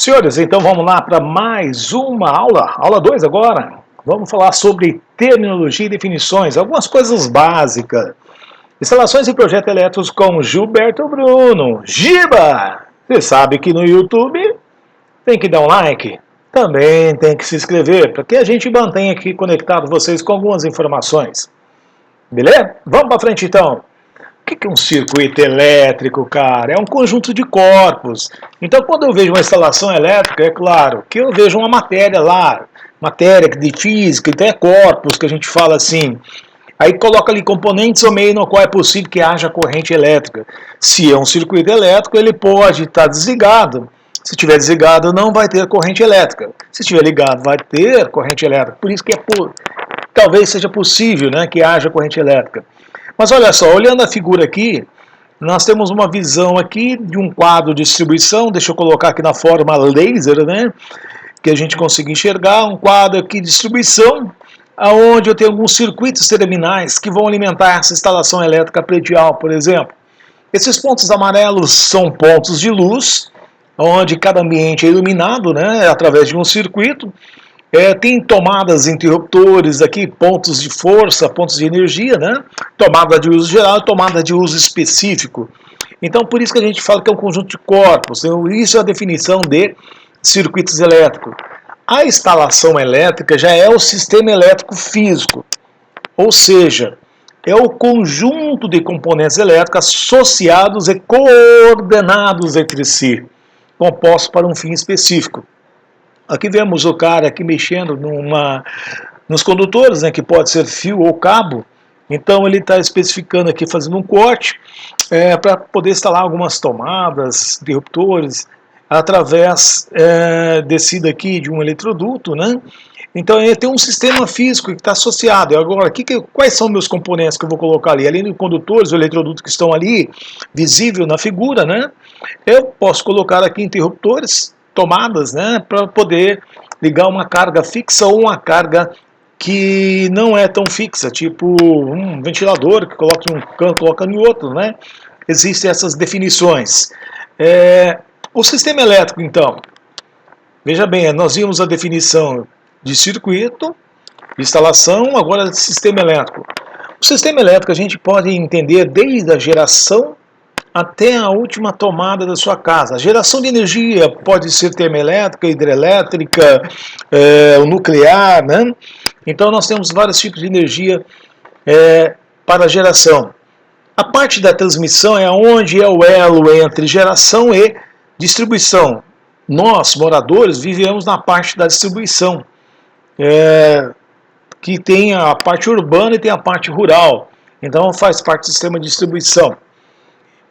Senhores, então vamos lá para mais uma aula, aula 2 agora. Vamos falar sobre terminologia e definições, algumas coisas básicas. Instalações e projetos elétricos com Gilberto Bruno. Giba! Você sabe que no YouTube tem que dar um like, também tem que se inscrever, para que a gente mantenha aqui conectado vocês com algumas informações. Beleza? Vamos para frente então. O que é um circuito elétrico, cara? É um conjunto de corpos. Então, quando eu vejo uma instalação elétrica, é claro que eu vejo uma matéria lá, matéria de física, então é corpos que a gente fala assim. Aí coloca ali componentes ao meio no qual é possível que haja corrente elétrica. Se é um circuito elétrico, ele pode estar desligado. Se estiver desligado, não vai ter corrente elétrica. Se estiver ligado, vai ter corrente elétrica. Por isso que talvez seja possível, né, que haja corrente elétrica. Mas olha só, olhando a figura aqui, nós temos uma visão aqui de um quadro de distribuição, deixa eu colocar aqui na forma laser, né, que a gente consiga enxergar, um quadro aqui de distribuição, onde eu tenho alguns circuitos terminais que vão alimentar essa instalação elétrica predial, por exemplo. Esses pontos amarelos são pontos de luz, onde cada ambiente é iluminado, né, através de um circuito. Tem tomadas interruptores aqui, pontos de força, pontos de energia, né? Tomada de uso geral e tomada de uso específico. Então, por isso que a gente fala que é um conjunto de corpos. Então, isso é a definição de circuitos elétricos. A instalação elétrica já é o sistema elétrico físico, ou seja, é o conjunto de componentes elétricos associados e coordenados entre si, compostos para um fim específico. Aqui vemos o cara aqui mexendo nos condutores, né, que pode ser fio ou cabo. Então ele está especificando aqui, fazendo um corte, para poder instalar algumas tomadas, interruptores, através desse daqui de um eletroduto, né? Então ele tem um sistema físico que está associado. Agora, quais são meus componentes que eu vou colocar ali? Além dos condutores, os eletrodutos que estão ali, visível na figura, né? Eu posso colocar aqui interruptores, tomadas, né, para poder ligar uma carga fixa ou uma carga que não é tão fixa, tipo um ventilador que coloca em um canto, coloca em outro, né? Existem essas definições. O sistema elétrico, então, veja bem, nós vimos a definição de circuito, de instalação, agora de sistema elétrico. O sistema elétrico a gente pode entender desde a geração até a última tomada da sua casa. A geração de energia pode ser termoelétrica, hidrelétrica, o nuclear, né? Então nós temos vários tipos de energia para a geração. A parte da transmissão é onde é o elo entre geração e distribuição. Nós, moradores, vivemos na parte da distribuição, que tem a parte urbana e tem a parte rural. Então faz parte do sistema de distribuição.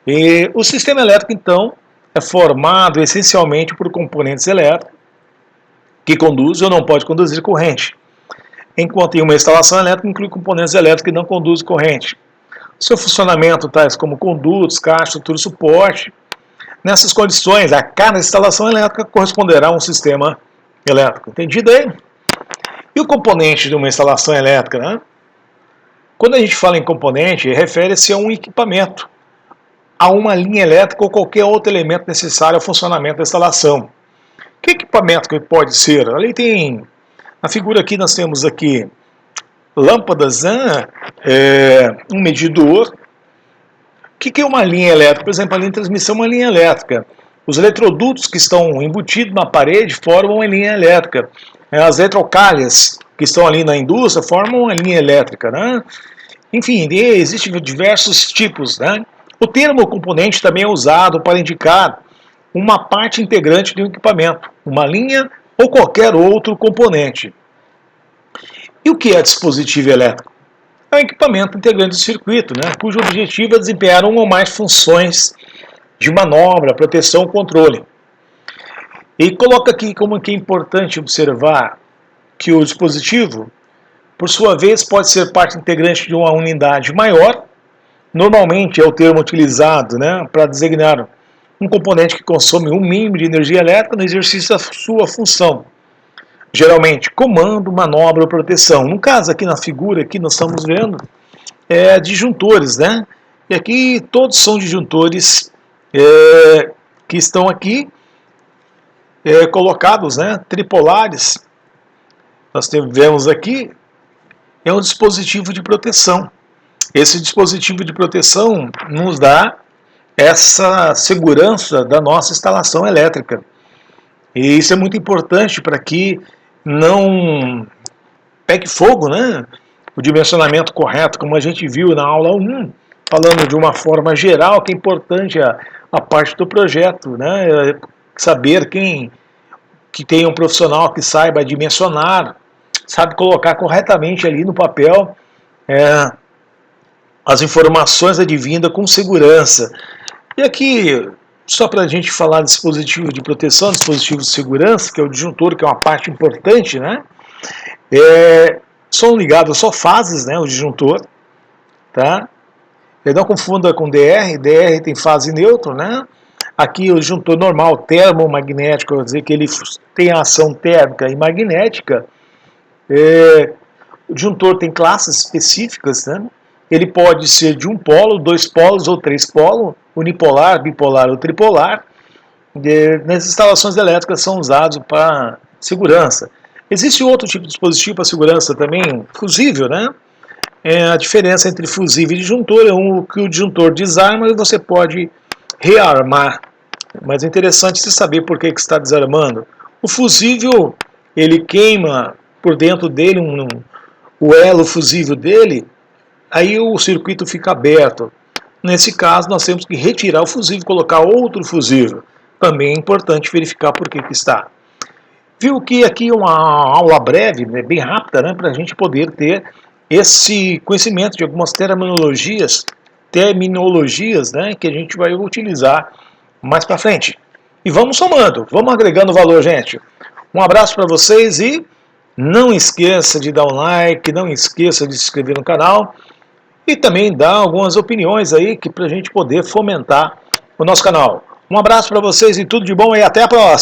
E o sistema elétrico, então, é formado essencialmente por componentes elétricos que conduzem ou não podem conduzir corrente. Enquanto em uma instalação elétrica inclui componentes elétricos que não conduzem corrente. Seu funcionamento, tais como condutos, caixa, estrutura e suporte. Nessas condições, a cada instalação elétrica corresponderá a um sistema elétrico. Entendido aí? E o componente de uma instalação elétrica, né? Quando a gente fala em componente, refere-se a um equipamento, a uma linha elétrica ou qualquer outro elemento necessário ao funcionamento da instalação. Que equipamento que pode ser? Ali tem, na figura aqui nós temos aqui lâmpadas, né? Um medidor. O que é uma linha elétrica? Por exemplo, a linha de transmissão é uma linha elétrica. Os eletrodutos que estão embutidos na parede formam uma linha elétrica. As eletrocalhas que estão ali na indústria formam uma linha elétrica, né? Enfim, existem diversos tipos, né? O termo componente também é usado para indicar uma parte integrante de um equipamento, uma linha ou qualquer outro componente. E o que é dispositivo elétrico? É um equipamento integrante do circuito, né, cujo objetivo é desempenhar uma ou mais funções de manobra, proteção ou controle. E coloca aqui como que é importante observar que o dispositivo, por sua vez, pode ser parte integrante de uma unidade maior. Normalmente é o termo utilizado, né, para designar um componente que consome um mínimo de energia elétrica no exercício da sua função. Geralmente, comando, manobra ou proteção. No caso aqui na figura que nós estamos vendo, disjuntores, né? E aqui todos são disjuntores que estão aqui colocados, né, tripolares. Nós vemos aqui, é um dispositivo de proteção. Esse dispositivo de proteção nos dá essa segurança da nossa instalação elétrica. E isso é muito importante para que não pegue fogo, né? O dimensionamento correto, como a gente viu na aula 1, falando de uma forma geral, que é importante a parte do projeto, né? Saber que tem um profissional que saiba dimensionar, sabe colocar corretamente ali no papel as informações advindas com segurança. E aqui, só para a gente falar de dispositivo de proteção, dispositivo de segurança, que é o disjuntor, que é uma parte importante, né? São ligados só fases, né? O disjuntor, tá? Não confunda com DR, DR tem fase neutra, né? Aqui o disjuntor normal, termomagnético, quer dizer que ele tem ação térmica e magnética. O disjuntor tem classes específicas, né? Ele pode ser de um polo, 2 polos ou 3 polos, unipolar, bipolar ou tripolar. Nas instalações elétricas são usados para segurança. Existe outro tipo de dispositivo para segurança também, fusível, né? A diferença entre fusível e disjuntor é que o disjuntor desarma e você pode rearmar. Mas é interessante se saber por que está desarmando. O fusível, ele queima por dentro dele o elo fusível dele, aí o circuito fica aberto. Nesse caso, nós temos que retirar o fusível e colocar outro fusível. Também é importante verificar por que está. Viu que aqui é uma aula breve, né, bem rápida, né, para a gente poder ter esse conhecimento de algumas terminologias, né, que a gente vai utilizar mais para frente. E vamos somando, vamos agregando valor, gente. Um abraço para vocês e não esqueça de dar um like, não esqueça de se inscrever no canal e também dar algumas opiniões aí para a gente poder fomentar o nosso canal. Um abraço para vocês e tudo de bom e até a próxima!